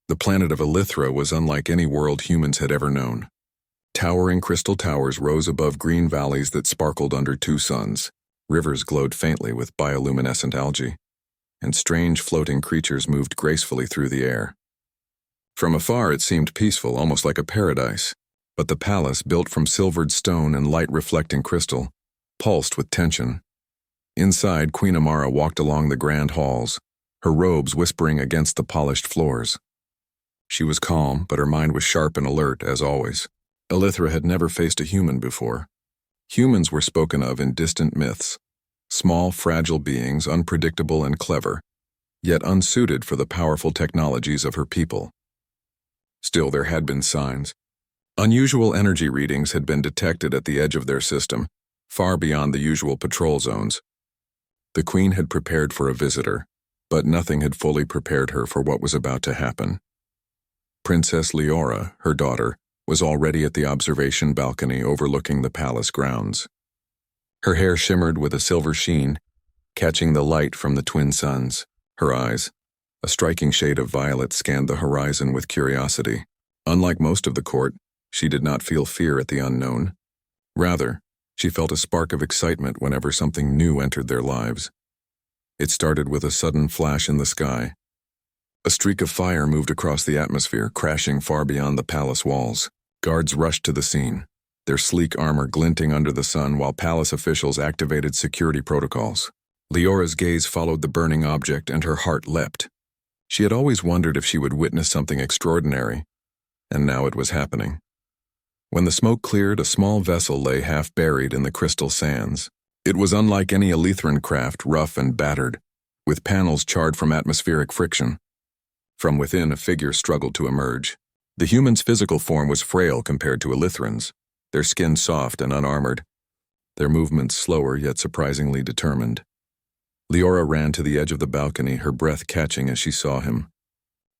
The planet of Elithra was unlike any world humans had ever known. Towering crystal towers rose above green valleys that sparkled under two suns. Rivers glowed faintly with bioluminescent algae, and strange floating creatures moved gracefully through the air. From afar it seemed peaceful, almost like a paradise, but the palace, built from silvered stone and light-reflecting crystal, pulsed with tension. Inside, Queen Amara walked along the grand halls, her robes whispering against the polished floors. She was calm, but her mind was sharp and alert, as always. Elithra had never faced a human before. Humans were spoken of in distant myths, small, fragile beings, unpredictable and clever, yet unsuited for the powerful technologies of her people. Still, there had been signs. Unusual energy readings had been detected at the edge of their system, far beyond the usual patrol zones. The Queen had prepared for a visitor, but nothing had fully prepared her for what was about to happen. Princess Leora, her daughter, was already at the observation balcony overlooking the palace grounds. Her hair shimmered with a silver sheen, catching the light from the twin suns. Her eyes, a striking shade of violet, scanned the horizon with curiosity. Unlike most of the court, she did not feel fear at the unknown. Rather, she felt a spark of excitement whenever something new entered their lives. It started with a sudden flash in the sky. A streak of fire moved across the atmosphere, crashing far beyond the palace walls. Guards rushed to the scene, their sleek armor glinting under the sun while palace officials activated security protocols. Leora's gaze followed the burning object and her heart leapt. She had always wondered if she would witness something extraordinary, and now it was happening. When the smoke cleared, a small vessel lay half buried in the crystal sands. It was unlike any Elithran craft, rough and battered, with panels charred from atmospheric friction. From within, a figure struggled to emerge. The human's physical form was frail compared to Elithran's, their skin soft and unarmored, their movements slower yet surprisingly determined. Leora ran to the edge of the balcony, her breath catching as she saw him.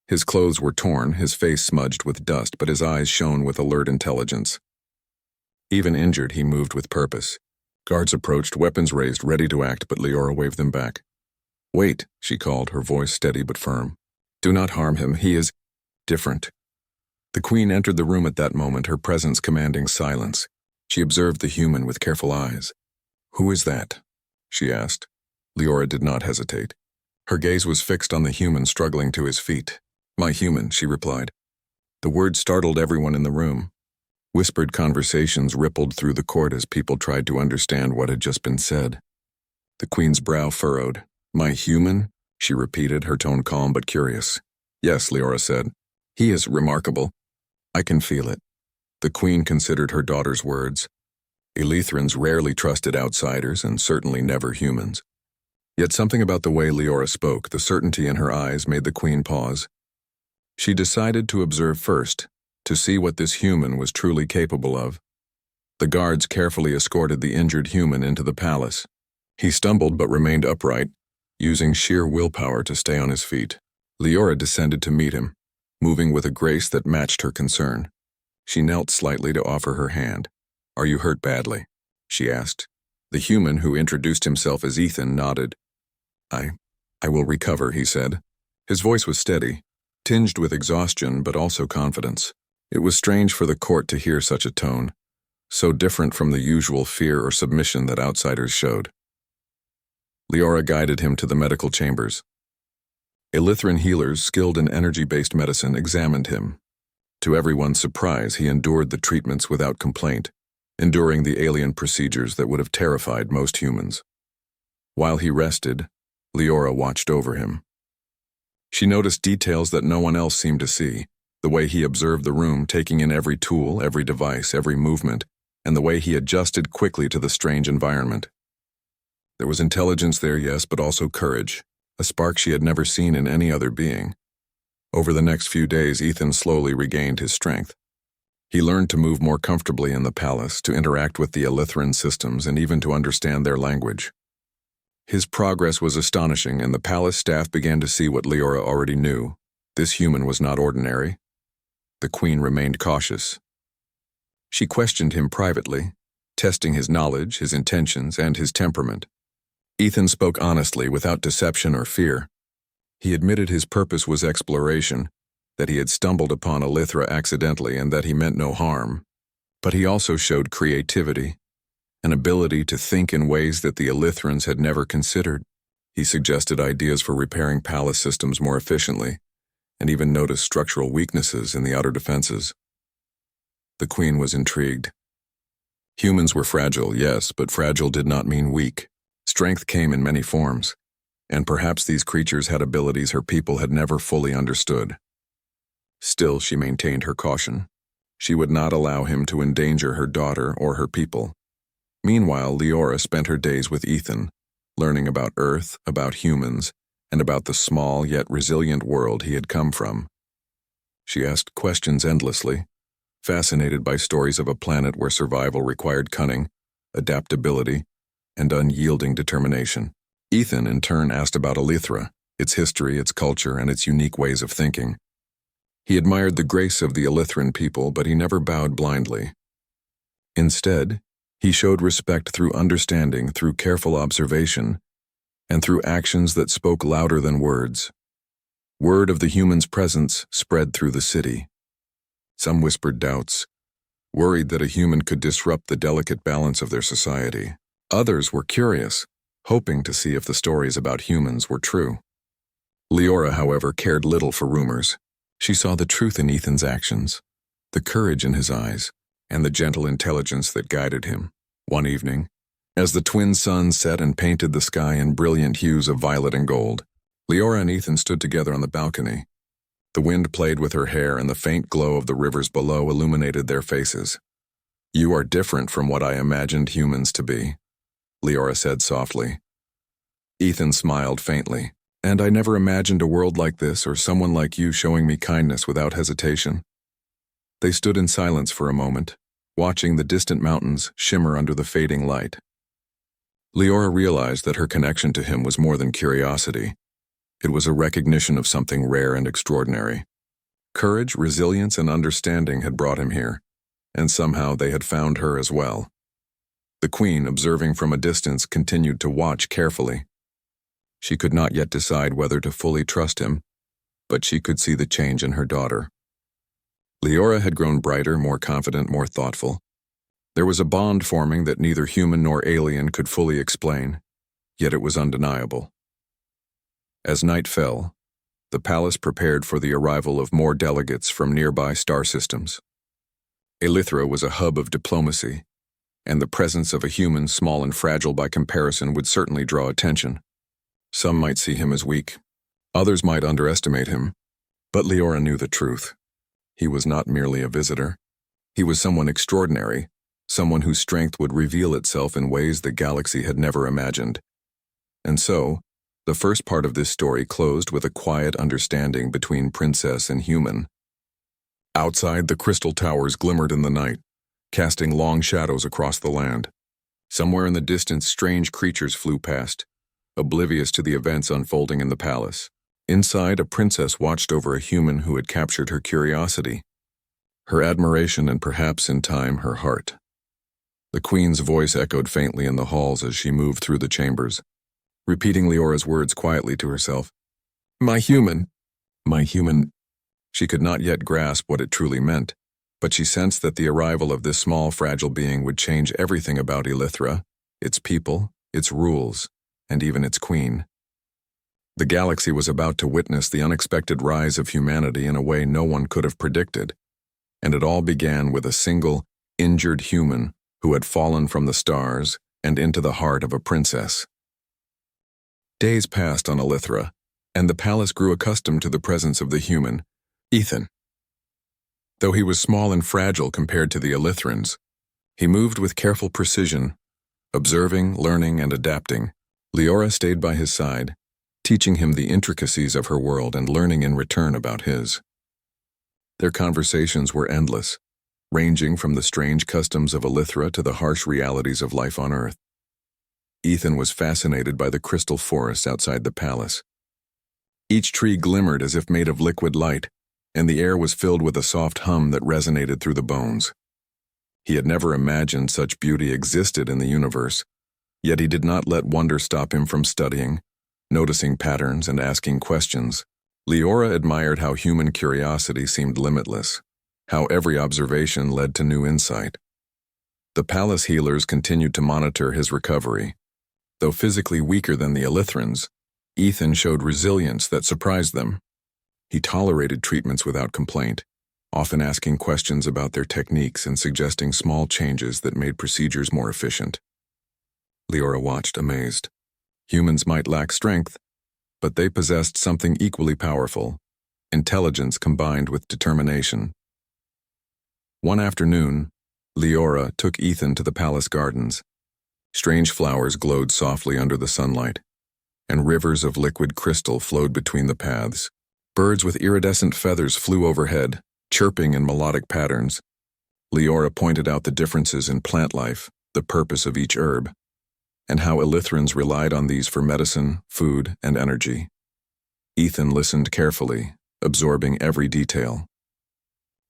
His clothes were torn, his face smudged with dust, but his eyes shone with alert intelligence. Even injured, he moved with purpose. Guards approached, weapons raised, ready to act, but Leora waved them back. "Wait," she called, her voice steady but firm. "Do not harm him. He is different." The Queen entered the room at that moment, her presence commanding silence. She observed the human with careful eyes. "Who is that?" she asked. Leora did not hesitate. Her gaze was fixed on the human struggling to his feet. "My human," she replied. The word startled everyone in the room. Whispered conversations rippled through the court as people tried to understand what had just been said. The Queen's brow furrowed. "My human?" she repeated, her tone calm but curious. "Yes," Leora said. "He is remarkable. I can feel it." The Queen considered her daughter's words. Elithrans rarely trusted outsiders and certainly never humans. Yet something about the way Leora spoke, the certainty in her eyes, made the Queen pause. She decided to observe first, to see what this human was truly capable of. The guards carefully escorted the injured human into the palace. He stumbled but remained upright, using sheer willpower to stay on his feet. Leora descended to meet him, moving with a grace that matched her concern. She knelt slightly to offer her hand. "Are you hurt badly?" she asked. The human, who introduced himself as Ethan, nodded. I will recover," he said. His voice was steady, tinged with exhaustion but also confidence. It was strange for the court to hear such a tone, so different from the usual fear or submission that outsiders showed. Leora guided him to the medical chambers. Elithran healers skilled in energy-based medicine examined him. To everyone's surprise, he endured the treatments without complaint, enduring the alien procedures that would have terrified most humans. While he rested, Leora watched over him. She noticed details that no one else seemed to see, the way he observed the room, taking in every tool, every device, every movement, and the way he adjusted quickly to the strange environment. There was intelligence there, yes, but also courage, a spark she had never seen in any other being. Over the next few days, Ethan slowly regained his strength. He learned to move more comfortably in the palace, to interact with the Elithran systems, and even to understand their language. His progress was astonishing, and the palace staff began to see what Leora already knew. This human was not ordinary. The Queen remained cautious. She questioned him privately, testing his knowledge, his intentions, and his temperament. Ethan spoke honestly, without deception or fear. He admitted his purpose was exploration, that he had stumbled upon Elithra accidentally and that he meant no harm. But he also showed creativity, an ability to think in ways that the Elithrans had never considered. He suggested ideas for repairing palace systems more efficiently, and even noticed structural weaknesses in the outer defenses. The queen was intrigued. Humans were fragile, yes, but fragile did not mean weak. Strength came in many forms, and perhaps these creatures had abilities her people had never fully understood. Still, she maintained her caution. She would not allow him to endanger her daughter or her people. Meanwhile, Leora spent her days with Ethan, learning about Earth, about humans, and about the small yet resilient world he had come from. She asked questions endlessly, fascinated by stories of a planet where survival required cunning, adaptability, and unyielding determination. Ethan, in turn, asked about Elithra, its history, its culture, and its unique ways of thinking. He admired the grace of the Elithran people, but he never bowed blindly. Instead, he showed respect through understanding, through careful observation, and through actions that spoke louder than words. Word of the humans' presence spread through the city. Some whispered doubts, worried that a human could disrupt the delicate balance of their society. Others were curious, hoping to see if the stories about humans were true. Leora, however, cared little for rumors. She saw the truth in Ethan's actions, the courage in his eyes, and the gentle intelligence that guided him. One evening, as the twin suns set and painted the sky in brilliant hues of violet and gold, Leora and Ethan stood together on the balcony. The wind played with her hair, and the faint glow of the rivers below illuminated their faces. "You are different from what I imagined humans to be," Leora said softly. Ethan smiled faintly. "And I never imagined a world like this or someone like you showing me kindness without hesitation." They stood in silence for a moment, watching the distant mountains shimmer under the fading light. Leora realized that her connection to him was more than curiosity. It was a recognition of something rare and extraordinary. Courage, resilience, and understanding had brought him here, and somehow they had found her as well. The queen, observing from a distance, continued to watch carefully. She could not yet decide whether to fully trust him, but she could see the change in her daughter. Leora had grown brighter, more confident, more thoughtful. There was a bond forming that neither human nor alien could fully explain, yet it was undeniable. As night fell, the palace prepared for the arrival of more delegates from nearby star systems. Elithra was a hub of diplomacy, and the presence of a human small and fragile by comparison would certainly draw attention. Some might see him as weak, others might underestimate him, but Leora knew the truth. He was not merely a visitor. He was someone extraordinary, someone whose strength would reveal itself in ways the galaxy had never imagined. And so, the first part of this story closed with a quiet understanding between princess and human. Outside, the crystal towers glimmered in the night, casting long shadows across the land. Somewhere in the distance, strange creatures flew past, oblivious to the events unfolding in the palace. Inside, a princess watched over a human who had captured her curiosity, her admiration, and perhaps, in time, her heart. The queen's voice echoed faintly in the halls as she moved through the chambers, repeating Leora's words quietly to herself. My human. My human." She could not yet grasp what it truly meant, but she sensed that the arrival of this small, fragile being would change everything about Elithra, its people, its rules, and even its queen. The galaxy was about to witness the unexpected rise of humanity in a way no one could have predicted, and it all began with a single, injured human who had fallen from the stars and into the heart of a princess. Days passed on Elithra, and the palace grew accustomed to the presence of the human, Ethan. Though he was small and fragile compared to the Elithrans, he moved with careful precision, observing, learning, and adapting. Leora stayed by his side, teaching him the intricacies of her world and learning in return about his. Their conversations were endless, ranging from the strange customs of Elithra to the harsh realities of life on Earth. Ethan was fascinated by the crystal forests outside the palace. Each tree glimmered as if made of liquid light, and the air was filled with a soft hum that resonated through the bones. He had never imagined such beauty existed in the universe, yet he did not let wonder stop him from studying, noticing patterns, and asking questions. Leora admired how human curiosity seemed limitless, how every observation led to new insight. The palace healers continued to monitor his recovery. Though physically weaker than the Illithrans, Ethan showed resilience that surprised them. He tolerated treatments without complaint, often asking questions about their techniques and suggesting small changes that made procedures more efficient. Leora watched, amazed. Humans might lack strength, but they possessed something equally powerful: intelligence combined with determination. One afternoon, Leora took Ethan to the palace gardens. Strange flowers glowed softly under the sunlight, and rivers of liquid crystal flowed between the paths. Birds with iridescent feathers flew overhead, chirping in melodic patterns. Leora pointed out the differences in plant life, the purpose of each herb, and how Illithrans relied on these for medicine, food, and energy. Ethan listened carefully, absorbing every detail.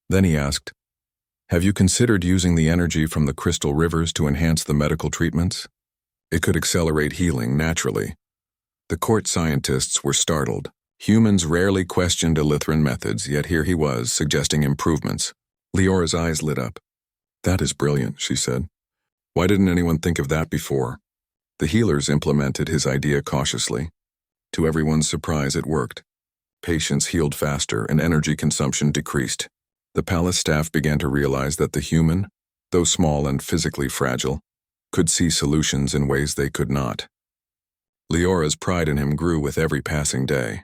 Then he asked, "Have you considered using the energy from the crystal rivers to enhance the medical treatments? It could accelerate healing naturally." The court scientists were startled. Humans rarely questioned Illithran methods, yet here he was, suggesting improvements. Leora's eyes lit up. "That is brilliant," she said. "Why didn't anyone think of that before?" The healers implemented his idea cautiously. To everyone's surprise, it worked. Patients healed faster and energy consumption decreased. The palace staff began to realize that the human, though small and physically fragile, could see solutions in ways they could not. Leora's pride in him grew with every passing day.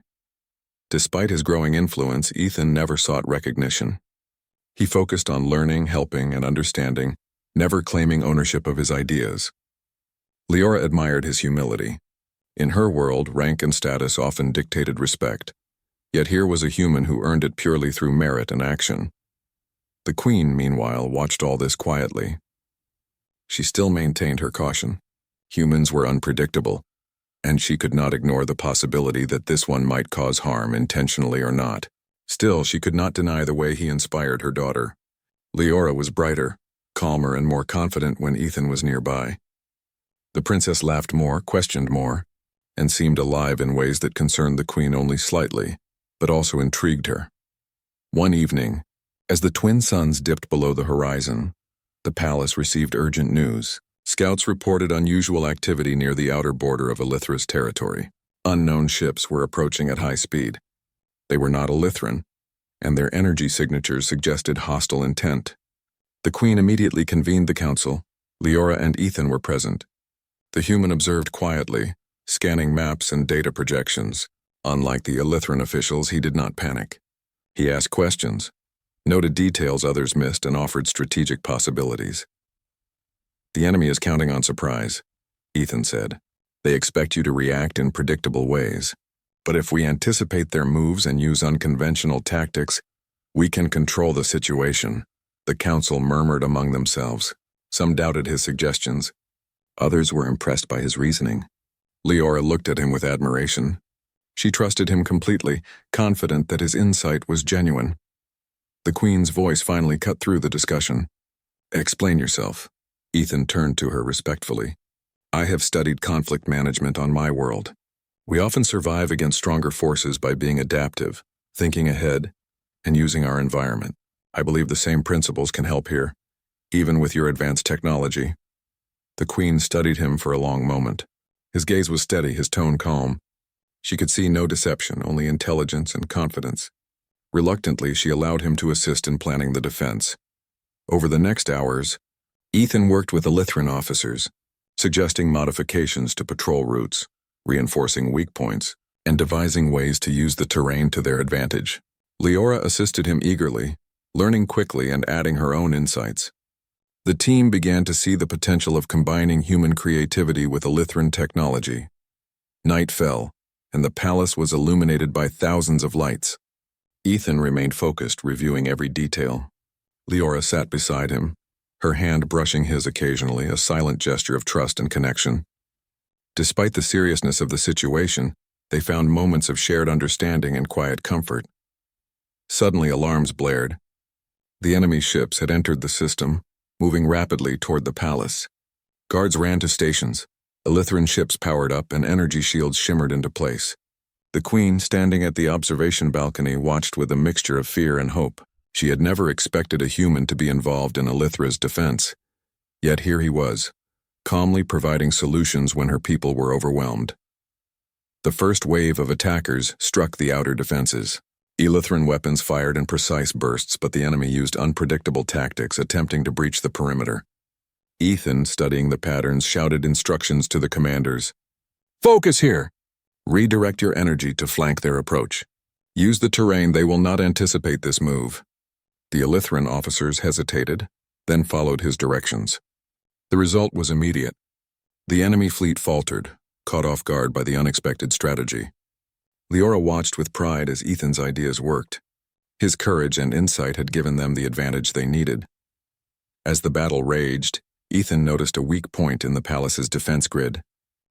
Despite his growing influence, Ethan never sought recognition. He focused on learning, helping, and understanding, never claiming ownership of his ideas. Leora admired his humility. In her world, rank and status often dictated respect, yet here was a human who earned it purely through merit and action. The queen, meanwhile, watched all this quietly. She still maintained her caution. Humans were unpredictable, and she could not ignore the possibility that this one might cause harm, intentionally or not. Still, she could not deny the way he inspired her daughter. Leora was brighter, calmer, and more confident when Ethan was nearby. The princess laughed more, questioned more, and seemed alive in ways that concerned the queen only slightly, but also intrigued her. One evening, as the twin suns dipped below the horizon, the palace received urgent news. Scouts reported unusual activity near the outer border of Illithra's territory. Unknown ships were approaching at high speed. They were not Illithran, and their energy signatures suggested hostile intent. The queen immediately convened the council. Leora and Ethan were present. The human observed quietly, scanning maps and data projections. Unlike the Illithran officials, he did not panic. He asked questions, noted details others missed, and offered strategic possibilities. "The enemy is counting on surprise," Ethan said. "They expect you to react in predictable ways. But if we anticipate their moves and use unconventional tactics, we can control the situation." The council murmured among themselves. Some doubted his suggestions. Others were impressed by his reasoning. Leora looked at him with admiration. She trusted him completely, confident that his insight was genuine. The queen's voice finally cut through the discussion. "Explain yourself." Ethan turned to her respectfully. "I have studied conflict management on my world. We often survive against stronger forces by being adaptive, thinking ahead, and using our environment. I believe the same principles can help here, even with your advanced technology." The queen studied him for a long moment. His gaze was steady, his tone calm. She could see no deception, only intelligence and confidence. Reluctantly, she allowed him to assist in planning the defense. Over the next hours, Ethan worked with Illithran officers, suggesting modifications to patrol routes, reinforcing weak points, and devising ways to use the terrain to their advantage. Leora assisted him eagerly, learning quickly and adding her own insights. The team began to see the potential of combining human creativity with Illithran technology. Night fell, and the palace was illuminated by thousands of lights. Ethan remained focused, reviewing every detail. Leora sat beside him, her hand brushing his occasionally, a silent gesture of trust and connection. Despite the seriousness of the situation, they found moments of shared understanding and quiet comfort. Suddenly, alarms blared. The enemy ships had entered the system, moving rapidly toward the palace. Guards ran to stations. Illithran ships powered up and energy shields shimmered into place. The queen, standing at the observation balcony, watched with a mixture of fear and hope. She had never expected a human to be involved in Elithra's defense. Yet here he was, calmly providing solutions when her people were overwhelmed. The first wave of attackers struck the outer defenses. Elithran weapons fired in precise bursts, but the enemy used unpredictable tactics, attempting to breach the perimeter. Ethan, studying the patterns, shouted instructions to the commanders. "Focus here! Redirect your energy to flank their approach. Use the terrain, they will not anticipate this move." The Elithran officers hesitated, then followed his directions. The result was immediate. The enemy fleet faltered, caught off guard by the unexpected strategy. Leora watched with pride as Ethan's ideas worked. His courage and insight had given them the advantage they needed. As the battle raged, Ethan noticed a weak point in the palace's defense grid.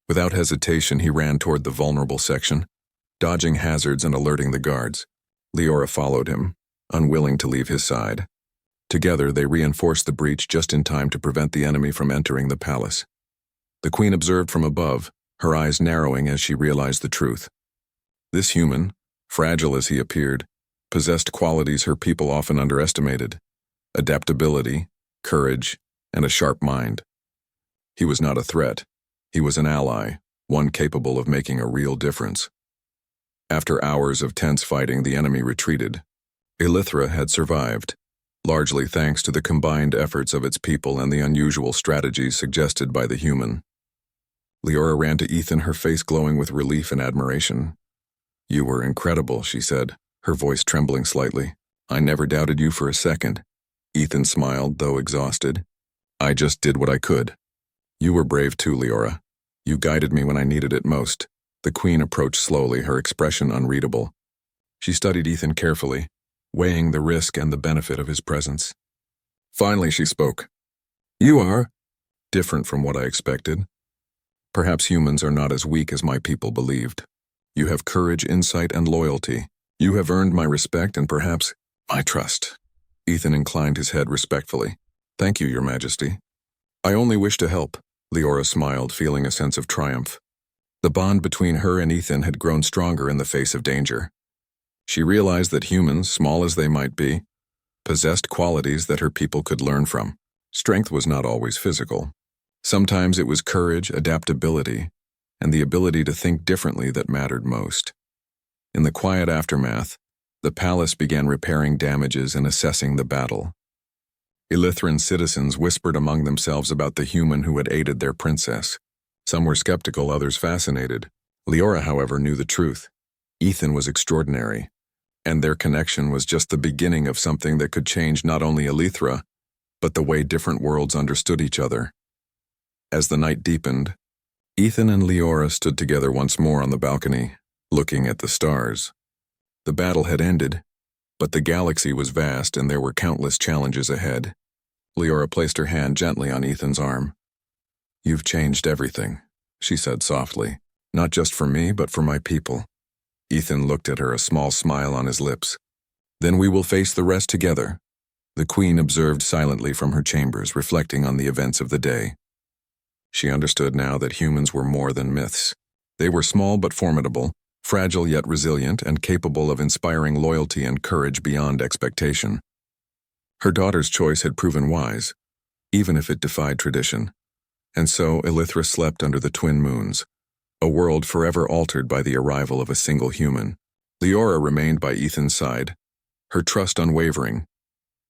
Without hesitation, he ran toward the vulnerable section, dodging hazards and alerting the guards. Leora followed him, unwilling to leave his side. Together, they reinforced the breach just in time to prevent the enemy from entering the palace. The queen observed from above, her eyes narrowing as she realized the truth. This human, fragile as he appeared, possessed qualities her people often underestimated: adaptability, courage, and a sharp mind. He was not a threat. He was an ally, one capable of making a real difference. After hours of tense fighting, the enemy retreated. Elithra had survived, largely thanks to the combined efforts of its people and the unusual strategies suggested by the human. Leora ran to Ethan, her face glowing with relief and admiration. "You were incredible," she said, her voice trembling slightly. "I never doubted you for a second." Ethan smiled, though exhausted. "I just did what I could." "You were brave too, Leora. You guided me when I needed it most." The queen approached slowly, her expression unreadable. She studied Ethan carefully, weighing the risk and the benefit of his presence. Finally, she spoke. "You are different from what I expected. Perhaps humans are not as weak as my people believed. You have courage, insight, and loyalty. You have earned my respect and perhaps my trust." Ethan inclined his head respectfully. "Thank you, Your Majesty." "I only wish to help." Leora smiled, feeling a sense of triumph. The bond between her and Ethan had grown stronger in the face of danger. She realized that humans, small as they might be, possessed qualities that her people could learn from. Strength was not always physical. Sometimes it was courage, adaptability, and the ability to think differently that mattered most. In the quiet aftermath, the palace began repairing damages and assessing the battle. Elithran citizens whispered among themselves about the human who had aided their princess. Some were skeptical, others fascinated. Leora, however, knew the truth. Ethan was extraordinary, and their connection was just the beginning of something that could change not only Elithra, but the way different worlds understood each other. As the night deepened, Ethan and Leora stood together once more on the balcony, looking at the stars. The battle had ended, but the galaxy was vast and there were countless challenges ahead. Leora placed her hand gently on Ethan's arm. "You've changed everything," she said softly, "not just for me, but for my people." Ethan looked at her, a small smile on his lips. "Then we will face the rest together." The queen observed silently from her chambers, reflecting on the events of the day. She understood now that humans were more than myths. They were small but formidable, fragile yet resilient, and capable of inspiring loyalty and courage beyond expectation. Her daughter's choice had proven wise, even if it defied tradition. And so Elithra slept under the twin moons, a world forever altered by the arrival of a single human. Leora remained by Ethan's side, her trust unwavering,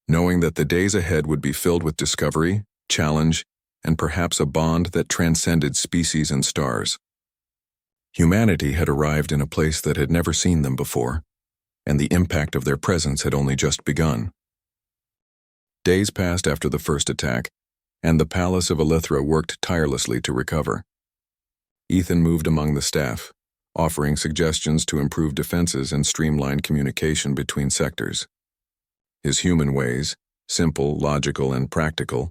knowing that the days ahead would be filled with discovery, challenge, and perhaps a bond that transcended species and stars. Humanity had arrived in a place that had never seen them before, and the impact of their presence had only just begun. Days passed after the first attack, and the palace of Elithra worked tirelessly to recover. Ethan moved among the staff, offering suggestions to improve defenses and streamline communication between sectors. His human ways, simple, logical, and practical,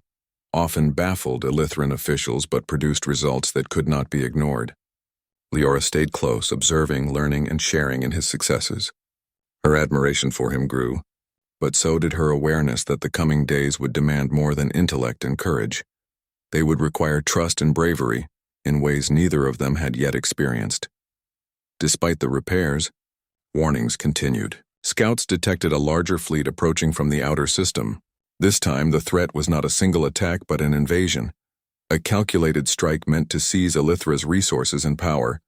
often baffled Elithran officials but produced results that could not be ignored. Leora stayed close, observing, learning, and sharing in his successes. Her admiration for him grew, but so did her awareness that the coming days would demand more than intellect and courage. They would require trust and bravery in ways neither of them had yet experienced. Despite the repairs, warnings continued. Scouts detected a larger fleet approaching from the outer system. This time, the threat was not a single attack but an invasion. A calculated strike meant to seize Elithra's resources and power.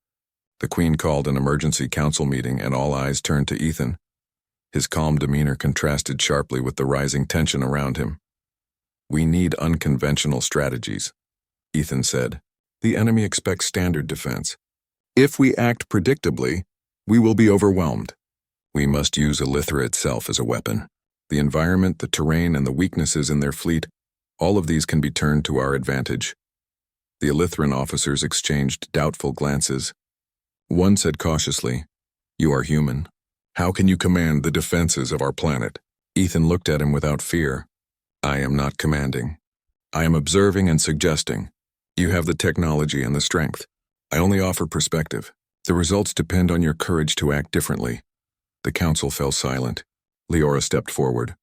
The Queen called an emergency council meeting and all eyes turned to Ethan. His calm demeanor contrasted sharply with the rising tension around him. "We need unconventional strategies," Ethan said. "The enemy expects standard defense. If we act predictably, we will be overwhelmed. We must use Elithra itself as a weapon. The environment, the terrain, and the weaknesses in their fleet, all of these can be turned to our advantage." The Elithran officers exchanged doubtful glances. One said cautiously, "You are human. How can you command the defenses of our planet?" Ethan looked at him without fear. "I am not commanding. I am observing and suggesting. You have the technology and the strength. I only offer perspective. The results depend on your courage to act differently." The council fell silent. Leora stepped forward.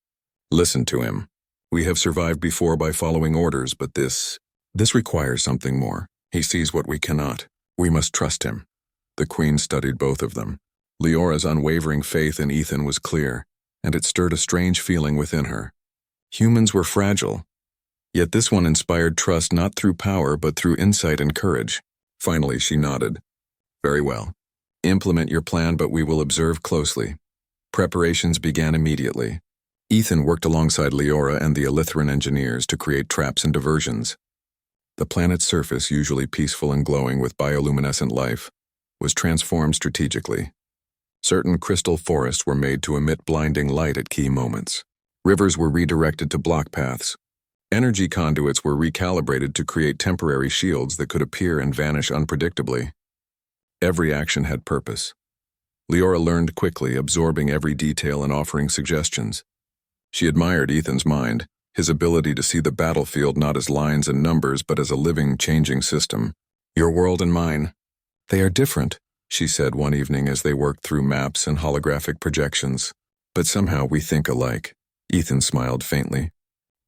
"Listen to him. We have survived before by following orders, but this requires something more. He sees what we cannot. We must trust him." The Queen studied both of them. Leora's unwavering faith in Ethan was clear, and it stirred a strange feeling within her. Humans were fragile, yet this one inspired trust not through power but through insight and courage. Finally, she nodded. "Very well. Implement your plan, but we will observe closely." Preparations began immediately. Ethan worked alongside Leora and the Elithran engineers to create traps and diversions. The planet's surface, usually peaceful and glowing with bioluminescent life, was transformed strategically. Certain crystal forests were made to emit blinding light at key moments. Rivers were redirected to block paths. Energy conduits were recalibrated to create temporary shields that could appear and vanish unpredictably. Every action had purpose. Leora learned quickly, absorbing every detail and offering suggestions. She admired Ethan's mind, his ability to see the battlefield not as lines and numbers but as a living, changing system. "Your world and mine, they are different," she said one evening as they worked through maps and holographic projections. "But somehow we think alike." Ethan smiled faintly.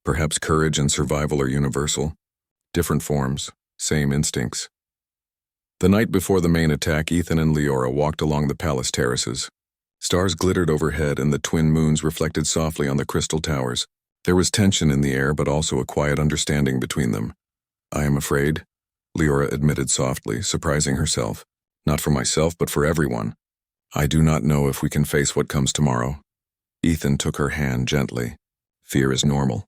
"Perhaps courage and survival are universal. Different forms, same instincts." The night before the main attack, Ethan and Leora walked along the palace terraces. Stars glittered overhead and the twin moons reflected softly on the crystal towers. There was tension in the air but also a quiet understanding between them. "I am afraid," Leora admitted softly, surprising herself. "Not for myself but for everyone. I do not know if we can face what comes tomorrow." Ethan took her hand gently. "Fear is normal.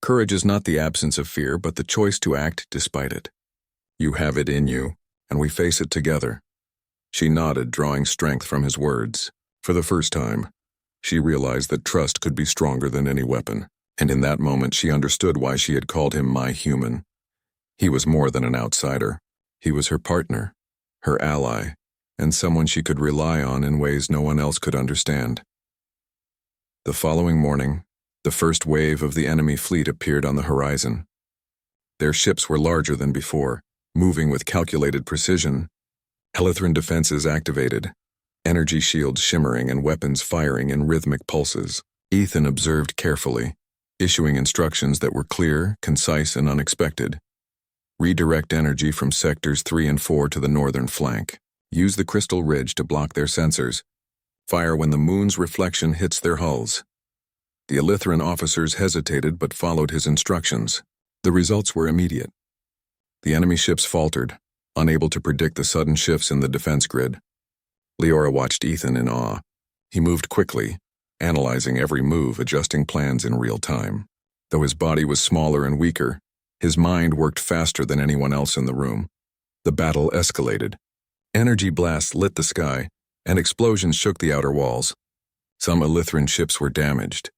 Courage is not the absence of fear but the choice to act despite it. You have it in you, and we face it together." She nodded, drawing strength from his words. For the first time, she realized that trust could be stronger than any weapon, and in that moment she understood why she had called him my human. He was more than an outsider. He was her partner, her ally, and someone she could rely on in ways no one else could understand. The following morning, the first wave of the enemy fleet appeared on the horizon. Their ships were larger than before, moving with calculated precision. Elithran defenses activated, energy shields shimmering and weapons firing in rhythmic pulses. Ethan observed carefully, issuing instructions that were clear, concise, and unexpected. Redirect energy from sectors 3 and 4 to the northern flank. Use the crystal ridge to block their sensors. Fire when the moon's reflection hits their hulls. The Elithran officers hesitated but followed his instructions. The results were immediate. The enemy ships faltered, unable to predict the sudden shifts in the defense grid. Leora watched Ethan in awe. He moved quickly, analyzing every move, adjusting plans in real time. Though his body was smaller and weaker, his mind worked faster than anyone else in the room. The battle escalated. Energy blasts lit the sky, and explosions shook the outer walls. Some Elithran ships were damaged,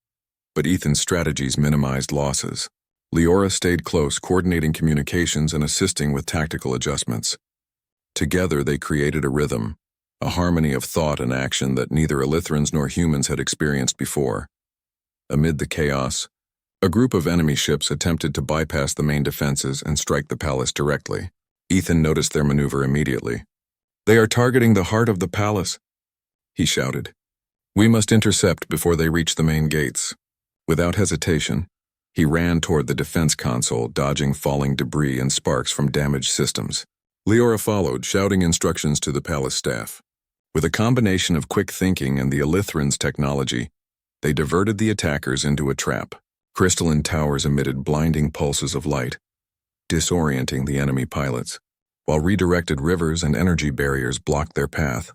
but Ethan's strategies minimized losses. Leora stayed close, coordinating communications and assisting with tactical adjustments. Together they created a rhythm, a harmony of thought and action that neither Elithrans nor humans had experienced before. Amid the chaos, a group of enemy ships attempted to bypass the main defenses and strike the palace directly. Ethan noticed their maneuver immediately. "They are targeting the heart of the palace," he shouted. "We must intercept before they reach the main gates." Without hesitation, he ran toward the defense console, dodging falling debris and sparks from damaged systems. Leora followed, shouting instructions to the palace staff. With a combination of quick thinking and the Elithrans' technology, they diverted the attackers into a trap. Crystalline towers emitted blinding pulses of light, disorienting the enemy pilots, while redirected rivers and energy barriers blocked their path.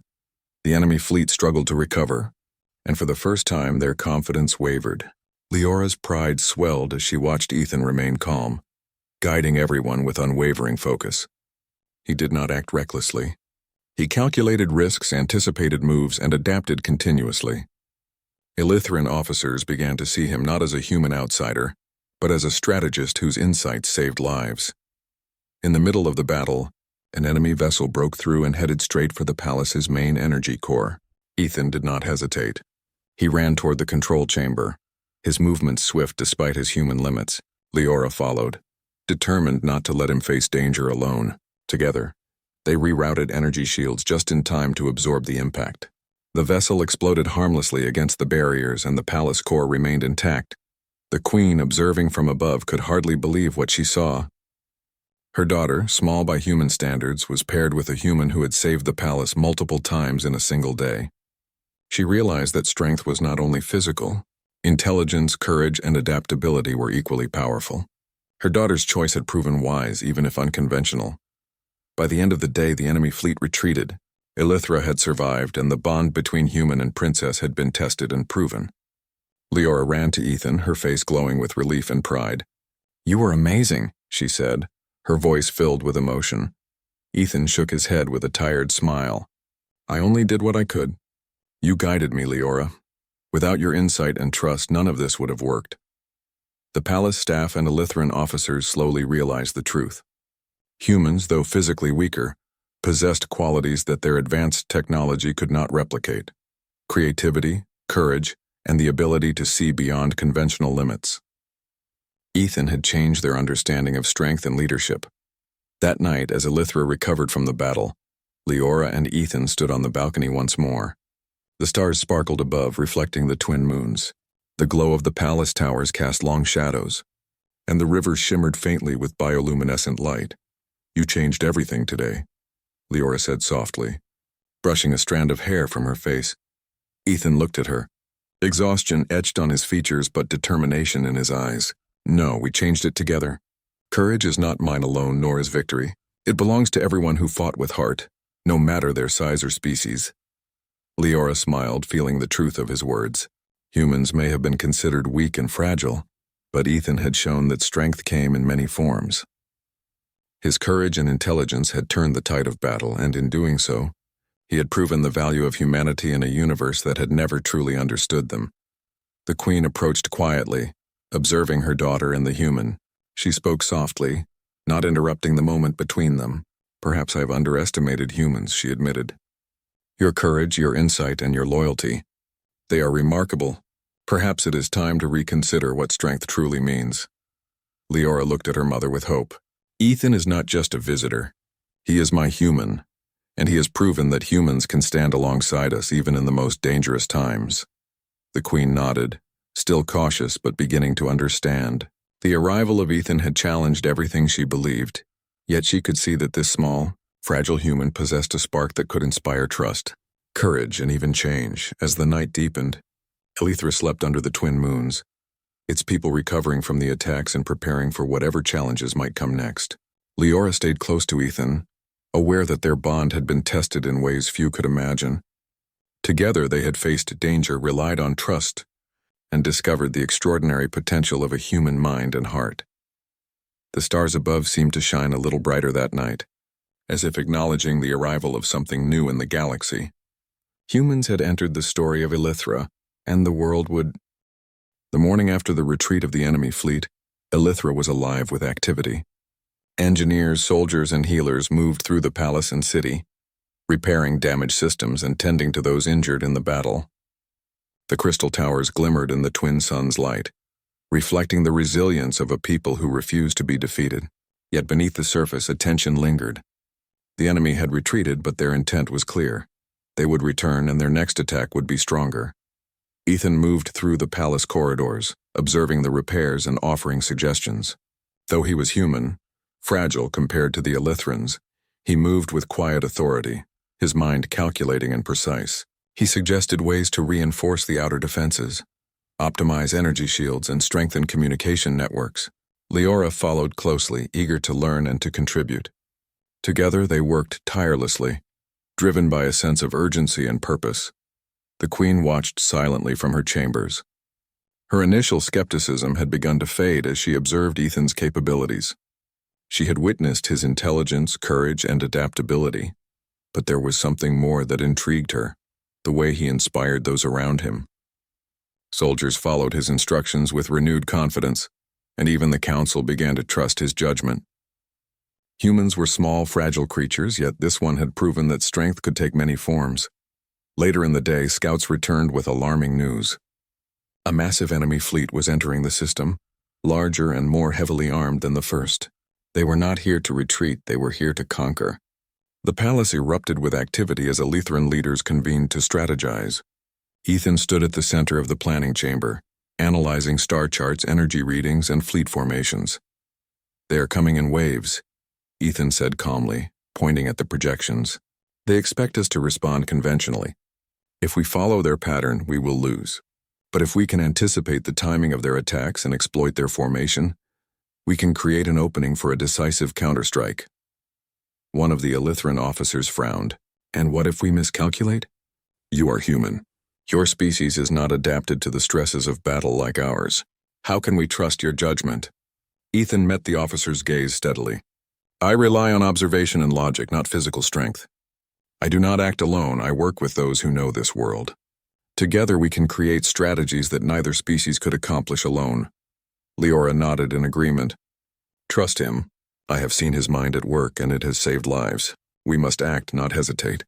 The enemy fleet struggled to recover, and for the first time their confidence wavered. Leora's pride swelled as she watched Ethan remain calm, guiding everyone with unwavering focus. He did not act recklessly. He calculated risks, anticipated moves, and adapted continuously. Elithran officers began to see him not as a human outsider, but as a strategist whose insights saved lives. In the middle of the battle, an enemy vessel broke through and headed straight for the palace's main energy core. Ethan did not hesitate. He ran toward the control chamber, his movements swift despite his human limits. Leora followed, determined not to let him face danger alone. Together, they rerouted energy shields just in time to absorb the impact. The vessel exploded harmlessly against the barriers and the palace core remained intact. The queen, observing from above, could hardly believe what she saw. Her daughter, small by human standards, was paired with a human who had saved the palace multiple times in a single day. She realized that strength was not only physical. Intelligence, courage, and adaptability were equally powerful. Her daughter's choice had proven wise, even if unconventional. By the end of the day, the enemy fleet retreated. Elithra had survived, and the bond between human and princess had been tested and proven. Leora ran to Ethan, her face glowing with relief and pride. "You were amazing," she said, her voice filled with emotion. Ethan shook his head with a tired smile. "I only did what I could. You guided me, Leora. Without your insight and trust, none of this would have worked." The palace staff and Elithran officers slowly realized the truth. Humans, though physically weaker, possessed qualities that their advanced technology could not replicate: creativity, courage, and the ability to see beyond conventional limits. Ethan had changed their understanding of strength and leadership. That night, as Elithra recovered from the battle, Leora and Ethan stood on the balcony once more. The stars sparkled above, reflecting the twin moons. The glow of the palace towers cast long shadows, and the river shimmered faintly with bioluminescent light. "You changed everything today," Leora said softly, brushing a strand of hair from her face. Ethan looked at her, exhaustion etched on his features but determination in his eyes. "No, we changed it together. Courage is not mine alone, nor is victory. It belongs to everyone who fought with heart, no matter their size or species." Leora smiled, feeling the truth of his words. Humans may have been considered weak and fragile, but Ethan had shown that strength came in many forms. His courage and intelligence had turned the tide of battle, and in doing so, he had proven the value of humanity in a universe that had never truly understood them. The queen approached quietly, observing her daughter and the human. She spoke softly, not interrupting the moment between them. "Perhaps I have underestimated humans," she admitted. "Your courage, your insight, and your loyalty, they are remarkable. Perhaps it is time to reconsider what strength truly means." Leora looked at her mother with hope. "Ethan is not just a visitor. He is my human, and he has proven that humans can stand alongside us even in the most dangerous times." The queen nodded, still cautious but beginning to understand. The arrival of Ethan had challenged everything she believed, yet she could see that this small, fragile human possessed a spark that could inspire trust, courage, and even change. As the night deepened, Elithra slept under the twin moons, its people recovering from the attacks and preparing for whatever challenges might come next. Leora stayed close to Ethan, aware that their bond had been tested in ways few could imagine. Together they had faced danger, relied on trust, and discovered the extraordinary potential of a human mind and heart. The stars above seemed to shine a little brighter that night, as if acknowledging the arrival of something new in the galaxy. Humans had entered the story of Elithra, and the world would... The morning after the retreat of the enemy fleet, Elithra was alive with activity. Engineers, soldiers, and healers moved through the palace and city, repairing damaged systems and tending to those injured in the battle. The crystal towers glimmered in the twin suns' light, reflecting the resilience of a people who refused to be defeated. Yet beneath the surface, a tension lingered. The enemy had retreated, but their intent was clear. They would return, and their next attack would be stronger. Ethan moved through the palace corridors, observing the repairs and offering suggestions. Though he was human, fragile compared to the Elithrans, he moved with quiet authority, his mind calculating and precise. He suggested ways to reinforce the outer defenses, optimize energy shields, and strengthen communication networks. Leora followed closely, eager to learn and to contribute. Together they worked tirelessly, driven by a sense of urgency and purpose. The Queen watched silently from her chambers. Her initial skepticism had begun to fade as she observed Ethan's capabilities. She had witnessed his intelligence, courage, and adaptability, but there was something more that intrigued her, the way he inspired those around him. Soldiers followed his instructions with renewed confidence, and even the council began to trust his judgment. Humans were small, fragile creatures, yet this one had proven that strength could take many forms. Later in the day, scouts returned with alarming news. A massive enemy fleet was entering the system, larger and more heavily armed than the first. They were not here to retreat, they were here to conquer. The palace erupted with activity as Elithran leaders convened to strategize. Ethan stood at the center of the planning chamber, analyzing star charts, energy readings, and fleet formations. "They are coming in waves," Ethan said calmly, pointing at the projections. "They expect us to respond conventionally. If we follow their pattern, we will lose. But if we can anticipate the timing of their attacks and exploit their formation, we can create an opening for a decisive counterstrike." One of the Elithran officers frowned. "And what if we miscalculate?" "You are human. Your species is not adapted to the stresses of battle like ours. How can we trust your judgment?" Ethan met the officer's gaze steadily. "I rely on observation and logic, not physical strength. I do not act alone, I work with those who know this world. Together we can create strategies that neither species could accomplish alone." Leora nodded in agreement. "Trust him. I have seen his mind at work and it has saved lives. We must act, not hesitate."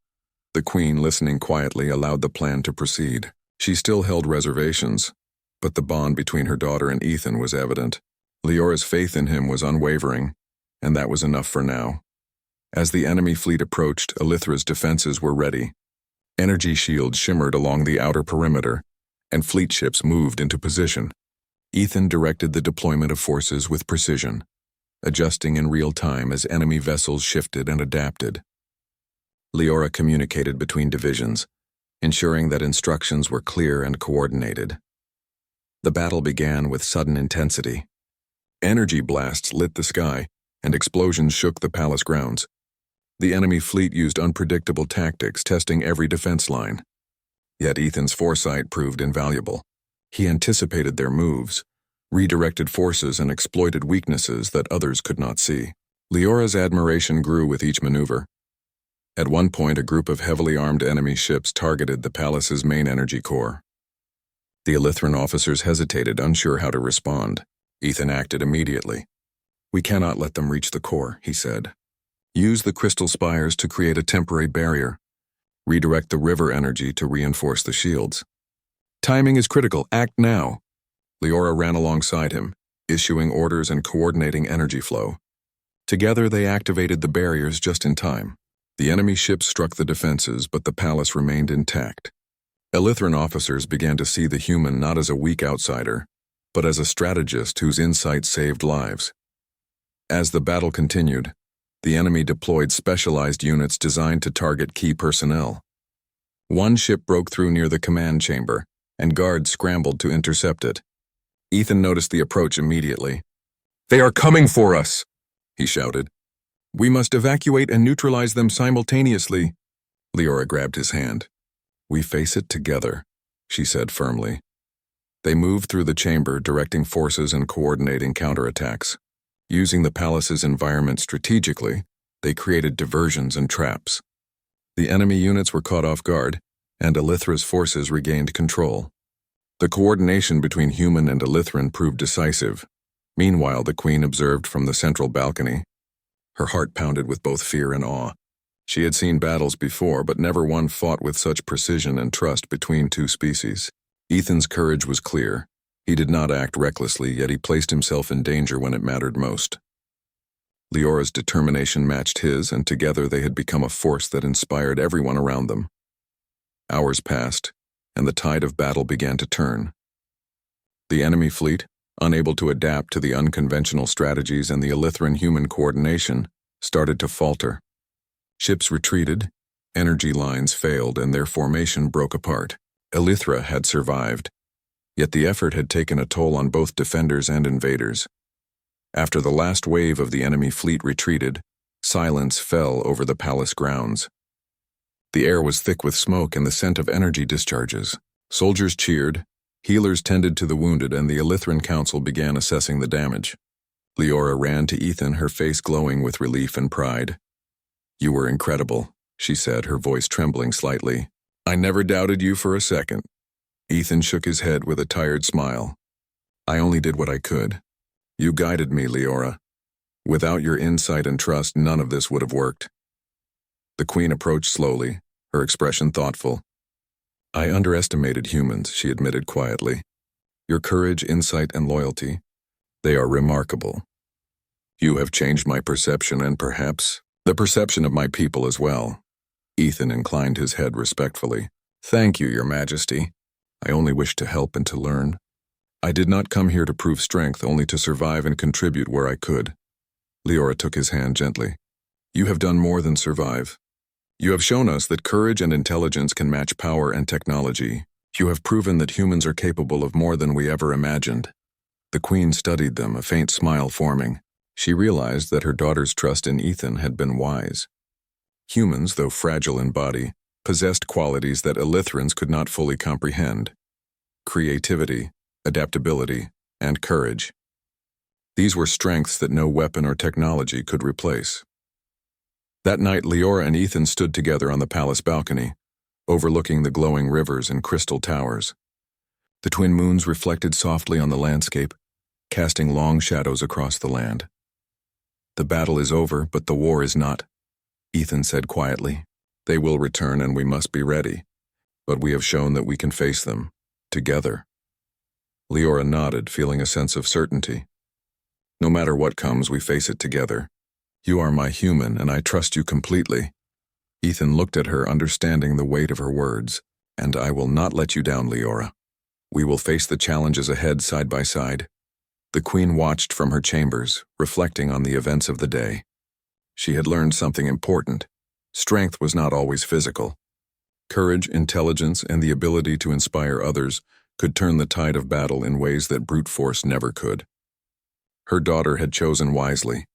The Queen, listening quietly, allowed the plan to proceed. She still held reservations, but the bond between her daughter and Ethan was evident. Leora's faith in him was unwavering, and that was enough for now. As the enemy fleet approached, Elithra's defenses were ready. Energy shields shimmered along the outer perimeter, and fleet ships moved into position. Ethan directed the deployment of forces with precision, adjusting in real time as enemy vessels shifted and adapted. Leora communicated between divisions, ensuring that instructions were clear and coordinated. The battle began with sudden intensity. Energy blasts lit the sky, and explosions shook the palace grounds. The enemy fleet used unpredictable tactics, testing every defense line. Yet Ethan's foresight proved invaluable. He anticipated their moves, redirected forces, and exploited weaknesses that others could not see. Leora's admiration grew with each maneuver. At one point, a group of heavily armed enemy ships targeted the palace's main energy core. The Elithran officers hesitated, unsure how to respond. Ethan acted immediately. "We cannot let them reach the core," he said. "Use the crystal spires to create a temporary barrier. Redirect the river energy to reinforce the shields. Timing is critical. Act now." Leora ran alongside him, issuing orders and coordinating energy flow. Together they activated the barriers just in time. The enemy ships struck the defenses, but the palace remained intact. Elithran officers began to see the human not as a weak outsider, but as a strategist whose insight saved lives. As the battle continued, the enemy deployed specialized units designed to target key personnel. One ship broke through near the command chamber, and guards scrambled to intercept it. Ethan noticed the approach immediately. "They are coming for us!" he shouted. "We must evacuate and neutralize them simultaneously." Leora grabbed his hand. "We face it together," she said firmly. They moved through the chamber, directing forces and coordinating counterattacks. Using the palace's environment strategically, they created diversions and traps. The enemy units were caught off guard, and Elithra's forces regained control. The coordination between human and Elithran proved decisive. Meanwhile, the Queen observed from the central balcony. Her heart pounded with both fear and awe. She had seen battles before, but never one fought with such precision and trust between two species. Ethan's courage was clear. He did not act recklessly, yet he placed himself in danger when it mattered most. Leora's determination matched his, and together they had become a force that inspired everyone around them. Hours passed, and the tide of battle began to turn. The enemy fleet, unable to adapt to the unconventional strategies and the Elithran human coordination, started to falter. Ships retreated, Energy lines failed and their formation broke apart. Elithra had survived, yet the effort had taken a toll on both defenders and invaders. After the last wave of the enemy fleet retreated, silence fell over the palace grounds. The air was thick with smoke and the scent of energy discharges. Soldiers cheered, healers tended to the wounded, and the Elithran council began assessing the damage. Leora ran to Ethan, her face glowing with relief and pride. "You were incredible," she said, her voice trembling slightly. "I never doubted you for a second." Ethan shook his head with a tired smile. "I only did what I could. You guided me, Leora. Without your insight and trust, none of this would have worked." The Queen approached slowly, her expression thoughtful. "I underestimated humans," she admitted quietly. "Your courage, insight, and loyalty, they are remarkable. You have changed my perception and perhaps the perception of my people as well." Ethan inclined his head respectfully. "Thank you, Your Majesty. I only wish to help and to learn. I did not come here to prove strength, only to survive and contribute where I could." Leora took his hand gently. "You have done more than survive. You have shown us that courage and intelligence can match power and technology. You have proven that humans are capable of more than we ever imagined." The Queen studied them, a faint smile forming. She realized that her daughter's trust in Ethan had been wise. Humans, though fragile in body, possessed qualities that Elithrans could not fully comprehend: creativity, adaptability, and courage. These were strengths that no weapon or technology could replace. That night, Leora and Ethan stood together on the palace balcony, overlooking the glowing rivers and crystal towers. The twin moons reflected softly on the landscape, casting long shadows across the land. "The battle is over, but the war is not," Ethan said quietly. "They will return and we must be ready, but we have shown that we can face them, together." Leora nodded, feeling a sense of certainty. "No matter what comes, we face it together. You are my human, and I trust you completely." Ethan looked at her, understanding the weight of her words. "And I will not let you down, Leora. We will face the challenges ahead side by side." The Queen watched from her chambers, reflecting on the events of the day. She had learned something important. Strength was not always physical. Courage, intelligence, and the ability to inspire others could turn the tide of battle in ways that brute force never could. Her daughter had chosen wisely,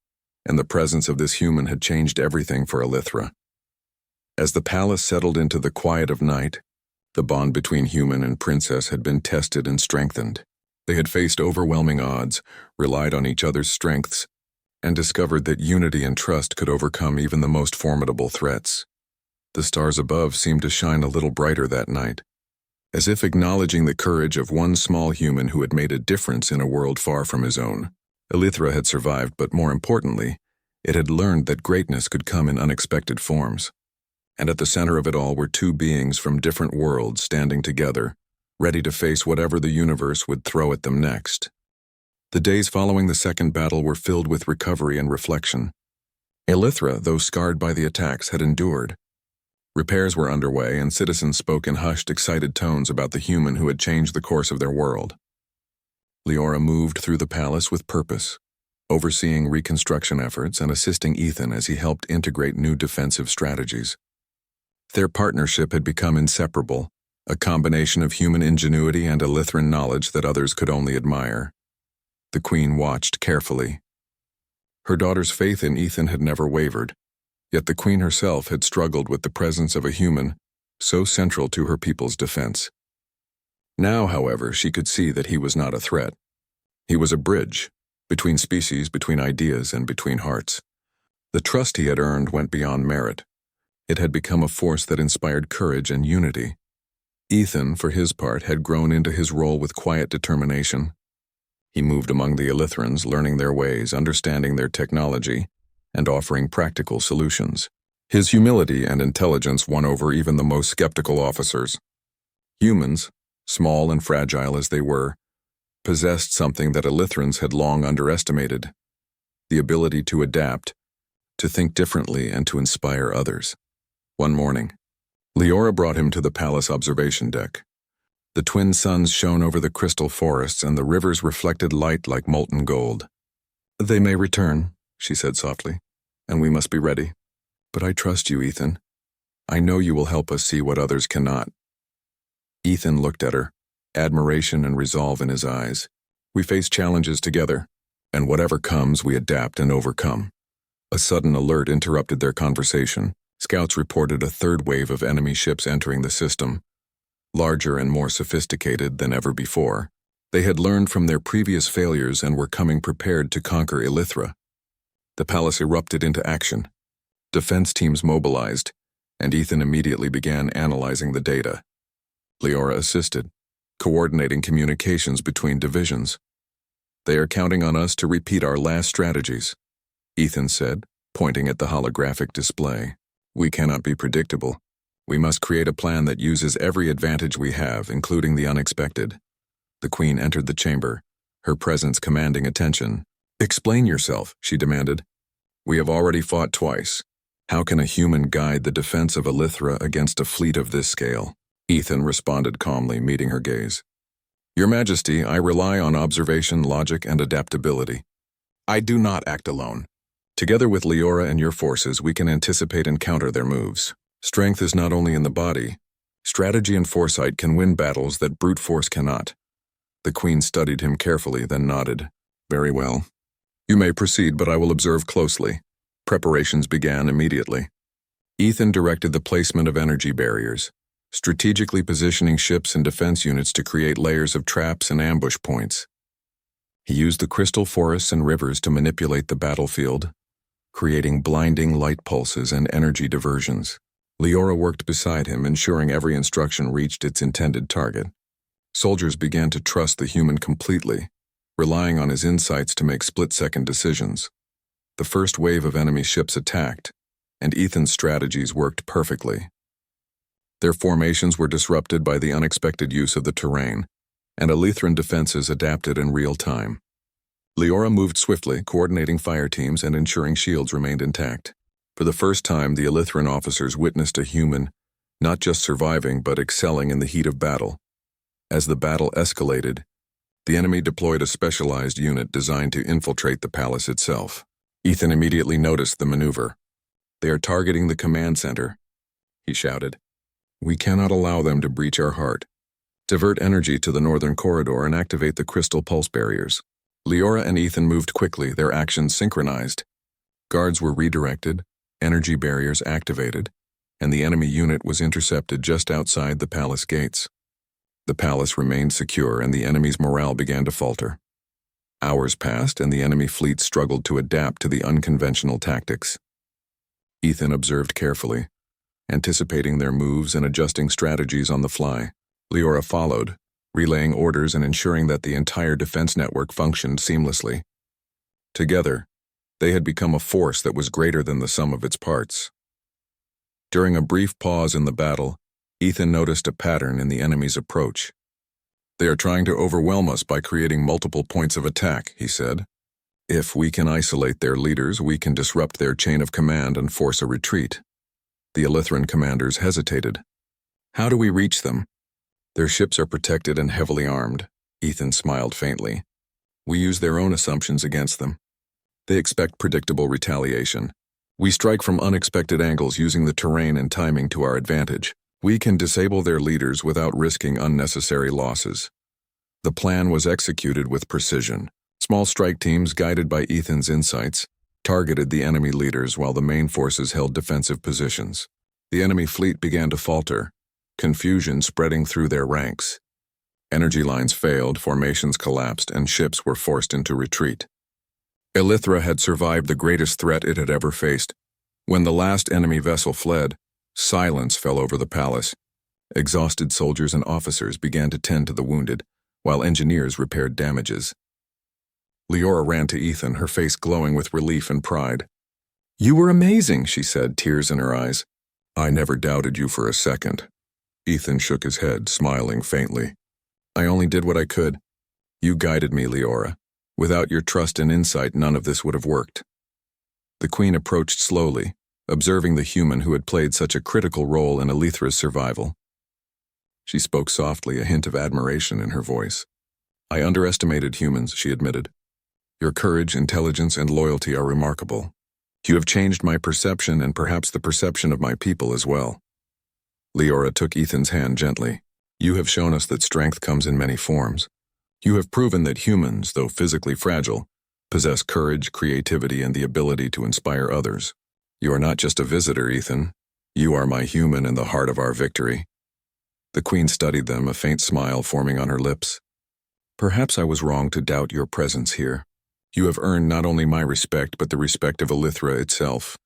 and the presence of this human had changed everything for Elithra. As the palace settled into the quiet of night, the bond between human and princess had been tested and strengthened. They had faced overwhelming odds, relied on each other's strengths, and discovered that unity and trust could overcome even the most formidable threats. The stars above seemed to shine a little brighter that night, as if acknowledging the courage of one small human who had made a difference in a world far from his own. Elithra had survived, but more importantly, it had learned that greatness could come in unexpected forms. And at the center of it all were two beings from different worlds standing together, ready to face whatever the universe would throw at them next. The days following the second battle were filled with recovery and reflection. Elithra, though scarred by the attacks, had endured. Repairs were underway, and citizens spoke in hushed, excited tones about the human who had changed the course of their world. Leora moved through the palace with purpose, overseeing reconstruction efforts and assisting Ethan as he helped integrate new defensive strategies. Their partnership had become inseparable, a combination of human ingenuity and Elithran knowledge that others could only admire. The Queen watched carefully. Her daughter's faith in Ethan had never wavered, yet the Queen herself had struggled with the presence of a human so central to her people's defense. Now, however, she could see that he was not a threat. He was a bridge, between species, between ideas, and between hearts. The trust he had earned went beyond merit. It had become a force that inspired courage and unity. Ethan, for his part, had grown into his role with quiet determination. He moved among the Elithrans, learning their ways, understanding their technology, and offering practical solutions. His humility and intelligence won over even the most skeptical officers. Humans, small and fragile as they were, possessed something that Elithrans had long underestimated: the ability to adapt, to think differently, and to inspire others. One morning, Leora brought him to the palace observation deck. The twin suns shone over the crystal forests, and the rivers reflected light like molten gold. "They may return," she said softly, "and we must be ready. But I trust you, Ethan. I know you will help us see what others cannot." Ethan looked at her, admiration and resolve in his eyes. "We face challenges together, and whatever comes, we adapt and overcome." A sudden alert interrupted their conversation. Scouts reported a third wave of enemy ships entering the system, larger and more sophisticated than ever before. They had learned from their previous failures and were coming prepared to conquer Elithra. The palace erupted into action. Defense teams mobilized, and Ethan immediately began analyzing the data. Leora assisted, coordinating communications between divisions. "They are counting on us to repeat our last strategies," Ethan said, pointing at the holographic display. "We cannot be predictable. We must create a plan that uses every advantage we have, including the unexpected." The Queen entered the chamber, her presence commanding attention. "Explain yourself," she demanded. "We have already fought twice. How can a human guide the defense of Elithra against a fleet of this scale?" Ethan responded calmly, meeting her gaze. "Your Majesty, I rely on observation, logic, and adaptability. I do not act alone. Together with Leora and your forces, we can anticipate and counter their moves. Strength is not only in the body. Strategy and foresight can win battles that brute force cannot." The Queen studied him carefully, then nodded. "Very well. You may proceed, but I will observe closely." Preparations began immediately. Ethan directed the placement of energy barriers, strategically positioning ships and defense units to create layers of traps and ambush points. He used the crystal forests and rivers to manipulate the battlefield, creating blinding light pulses and energy diversions. Leora worked beside him, ensuring every instruction reached its intended target. Soldiers began to trust the human completely, relying on his insights to make split-second decisions. The first wave of enemy ships attacked, and Ethan's strategies worked perfectly. Their formations were disrupted by the unexpected use of the terrain, and Elithran defenses adapted in real time. Leora moved swiftly, coordinating fire teams and ensuring shields remained intact. For the first time, the Elithran officers witnessed a human, not just surviving but excelling in the heat of battle. As the battle escalated, the enemy deployed a specialized unit designed to infiltrate the palace itself. Ethan immediately noticed the maneuver. "They are targeting the command center," he shouted. "We cannot allow them to breach our heart. Divert energy to the northern corridor and activate the crystal pulse barriers." Leora and Ethan moved quickly, their actions synchronized. Guards were redirected, energy barriers activated, and the enemy unit was intercepted just outside the palace gates. The palace remained secure and the enemy's morale began to falter. Hours passed and the enemy fleet struggled to adapt to the unconventional tactics. Ethan observed carefully, anticipating their moves and adjusting strategies on the fly. Leora followed, relaying orders and ensuring that the entire defense network functioned seamlessly. Together, they had become a force that was greater than the sum of its parts. During a brief pause in the battle, Ethan noticed a pattern in the enemy's approach. "They are trying to overwhelm us by creating multiple points of attack," he said. "If we can isolate their leaders, we can disrupt their chain of command and force a retreat." The Elithran commanders hesitated. "How do we reach them?" "Their ships are protected and heavily armed," Ethan smiled faintly. "We use their own assumptions against them. They expect predictable retaliation. We strike from unexpected angles using the terrain and timing to our advantage. We can disable their leaders without risking unnecessary losses." The plan was executed with precision. Small strike teams, guided by Ethan's insights, targeted the enemy leaders while the main forces held defensive positions. The enemy fleet began to falter, confusion spreading through their ranks. Energy lines failed, formations collapsed, and ships were forced into retreat. Elithra had survived the greatest threat it had ever faced. When the last enemy vessel fled, silence fell over the palace. Exhausted soldiers and officers began to tend to the wounded, while engineers repaired damages. Leora ran to Ethan, her face glowing with relief and pride. "You were amazing," she said, tears in her eyes. "I never doubted you for a second." Ethan shook his head, smiling faintly. "I only did what I could. You guided me, Leora. Without your trust and insight, none of this would have worked." The Queen approached slowly, observing the human who had played such a critical role in Elithra's survival. She spoke softly, a hint of admiration in her voice. "I underestimated humans," she admitted. "Your courage, intelligence, and loyalty are remarkable. You have changed my perception and perhaps the perception of my people as well." Leora took Ethan's hand gently. You have shown us that strength comes in many forms. You have proven that humans, though physically fragile, possess courage, creativity, and the ability to inspire others. You are not just a visitor, Ethan. You are my human and the heart of our victory. The Queen studied them, a faint smile forming on her lips. Perhaps I was wrong to doubt your presence here. You have earned not only my respect, but the respect of Elithra itself.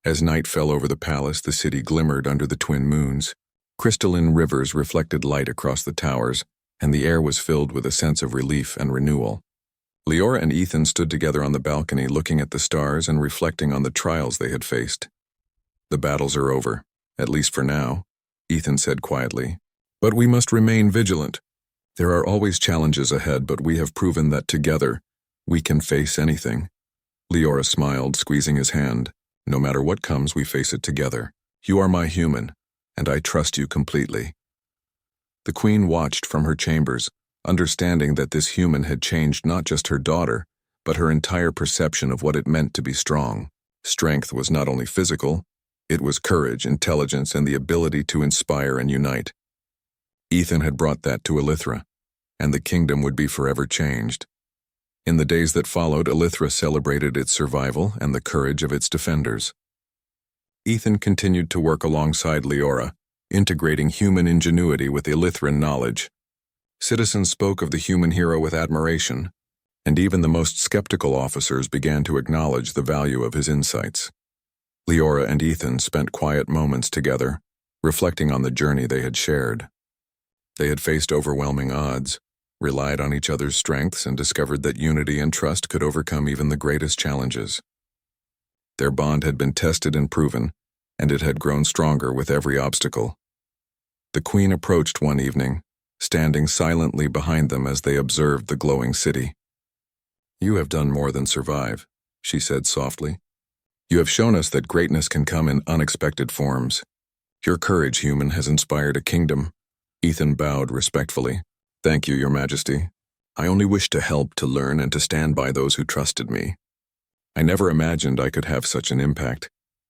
As night fell over the palace, the city glimmered under the twin moons. Crystalline rivers reflected light across the towers, and the air was filled with a sense of relief and renewal. Leora and Ethan stood together on the balcony, looking at the stars and reflecting on the trials they had faced. The battles are over, at least for now, Ethan said quietly. But we must remain vigilant. There are always challenges ahead, but we have proven that together, we can face anything. Leora smiled, squeezing his hand. No matter what comes, we face it together. You are my human, and I trust you completely. The Queen watched from her chambers, understanding that this human had changed not just her daughter, but her entire perception of what it meant to be strong. Strength was not only physical, it was courage, intelligence, and the ability to inspire and unite. Ethan had brought that to Elithra, and the kingdom would be forever changed. In the days that followed, Elithra celebrated its survival and the courage of its defenders. Ethan continued to work alongside Leora, integrating human ingenuity with Elithran knowledge. Citizens spoke of the human hero with admiration, and even the most skeptical officers began to acknowledge the value of his insights. Leora and Ethan spent quiet moments together, reflecting on the journey they had shared. They had faced overwhelming odds, relied on each other's strengths, and discovered that unity and trust could overcome even the greatest challenges. Their bond had been tested and proven, and it had grown stronger with every obstacle. The Queen approached one evening, standing silently behind them as they observed the glowing city. You have done more than survive, she said softly. You have shown us that greatness can come in unexpected forms. Your courage, human, has inspired a kingdom. Ethan bowed respectfully. Thank you, Your Majesty. I only wished to help, to learn, and to stand by those who trusted me. I never imagined I could have such an impact.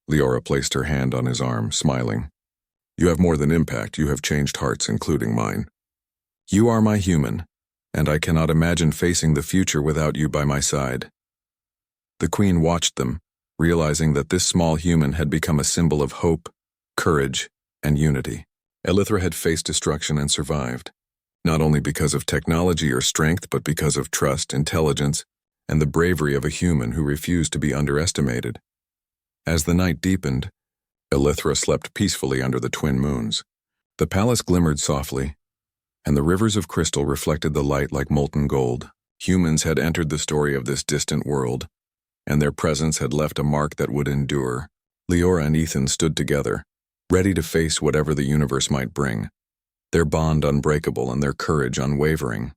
Leora placed her hand on his arm, smiling. You have more than impact, you have changed hearts, including mine. You are my human, and I cannot imagine facing the future without you by my side. The Queen watched them, realizing that this small human had become a symbol of hope, courage, and unity. Elithra had faced destruction and survived, not only because of technology or strength, but because of trust, intelligence, and the bravery of a human who refused to be underestimated. As the night deepened, Elithra slept peacefully under the twin moons. The palace glimmered softly, and the rivers of crystal reflected the light like molten gold. Humans had entered the story of this distant world, and their presence had left a mark that would endure. Leora and Ethan stood together, ready to face whatever the universe might bring, their bond unbreakable and their courage unwavering.